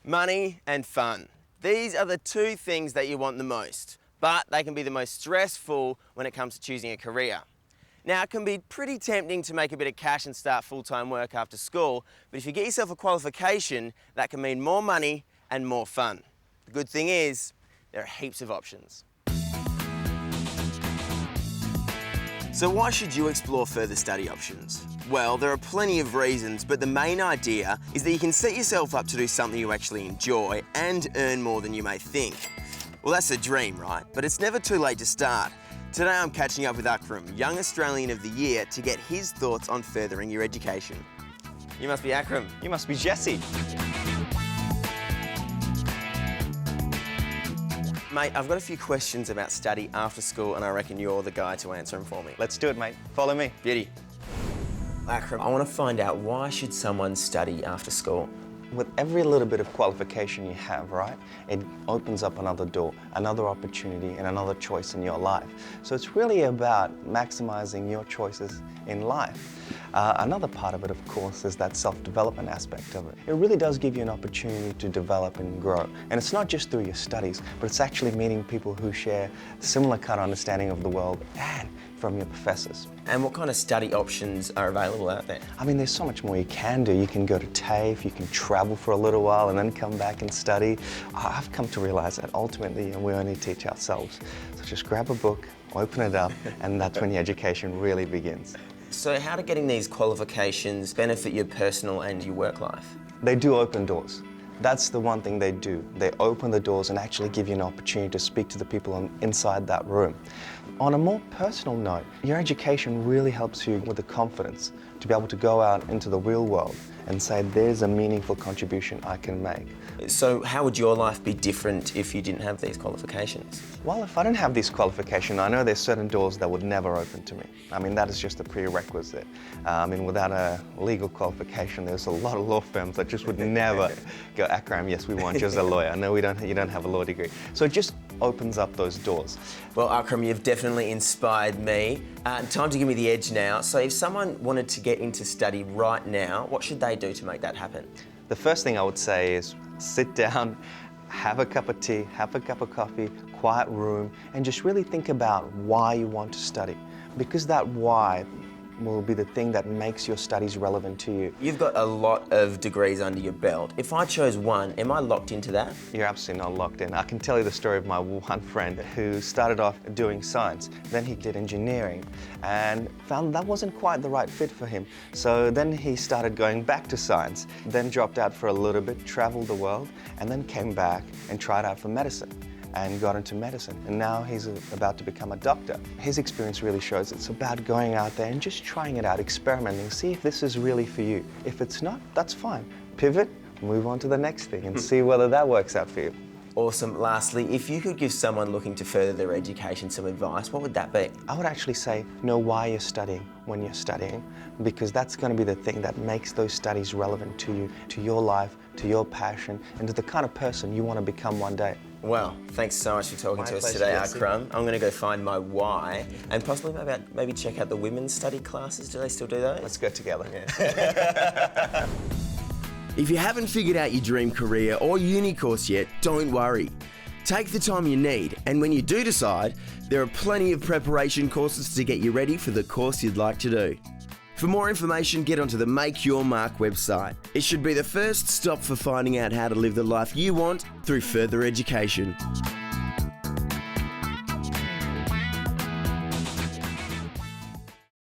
Money and fun. These are the two things that you want the most, but they can be the most stressful when it comes to choosing a career. Now, it can be pretty tempting to make a bit of cash and start full-time work after school, but if you get yourself a qualification, that can mean more money and more fun. The good thing is, there are heaps of options. So why should you explore further study options? Well, there are plenty of reasons, but the main idea is that you can set yourself up to do something you actually enjoy and earn more than you may think. Well, that's a dream, right? But it's never too late to start. Today I'm catching up with Akram, Young Australian of the Year, to get his thoughts on furthering your education. You must be Akram. You must be Jesse. Mate, I've got a few questions about study after school, and I reckon you're the guy to answer them for me. Let's do it, mate. Follow me. Beauty. Akram, I want to find out, why should someone study after school? With every little bit of qualification you have, right, it opens up another door, another opportunity, and another choice in your life. So it's really about maximizing your choices in life. Another part of it, of course, is that self-development aspect of it. It really does give you an opportunity to develop and grow. And it's not just through your studies, but it's actually meeting people who share similar kind of understanding of the world and from your professors. And what kind of study options are available out there? I mean, there's so much more you can do. You can go to TAFE, you can travel for a little while and then come back and study. I've come to realize that ultimately we only teach ourselves. So just grab a book, open it up, and that's when the education really begins. So how do getting these qualifications benefit your personal and your work life? They do open doors. That's the one thing they do. They open the doors and actually give you an opportunity to speak to the people inside that room. On a more personal note, your education really helps you with the confidence to be able to go out into the real world and say, there's a meaningful contribution I can make. So how would your life be different if you didn't have these qualifications? Well, if I didn't have these qualifications, I know there's certain doors that would never open to me. I mean, that is just a prerequisite. I mean, without a legal qualification, there's a lot of law firms that just would never go, Akram, yes, we want you as a lawyer. No, you don't have a law degree. So it just opens up those doors. Well, Akram, you've definitely inspired me. Time to give me the edge now. So if someone wanted to get into study right now, what should they do to make that happen? The first thing I would say is sit down, have a cup of tea, have a cup of coffee, quiet room, and just really think about why you want to study. Because that why will be the thing that makes your studies relevant to you. You've got a lot of degrees under your belt. If I chose one, am I locked into that? You're absolutely not locked in. I can tell you the story of my one friend who started off doing science, then he did engineering and found that wasn't quite the right fit for him. So then he started going back to science, then dropped out for a little bit, traveled the world, and then came back and tried out for medicine and got into medicine, and now he's about to become a doctor. His experience really shows it's about going out there and just trying it out, experimenting, see if this is really for you. If it's not, that's fine. Pivot, move on to the next thing and see whether that works out for you. Awesome. Lastly, if you could give someone looking to further their education some advice, what would that be? I would actually say know why you're studying when you're studying, because that's going to be the thing that makes those studies relevant to you, to your life, to your passion, and to the kind of person you want to become one day. Well, thanks so much for talking to us today, Akram. I'm going to go find my why and possibly maybe check out the women's study classes. Do they still do those? Let's go together. Yeah. If you haven't figured out your dream career or uni course yet, don't worry. Take the time you need, and when you do decide, there are plenty of preparation courses to get you ready for the course you'd like to do. For more information, get onto the Make Your Mark website. It should be the first stop for finding out how to live the life you want through further education.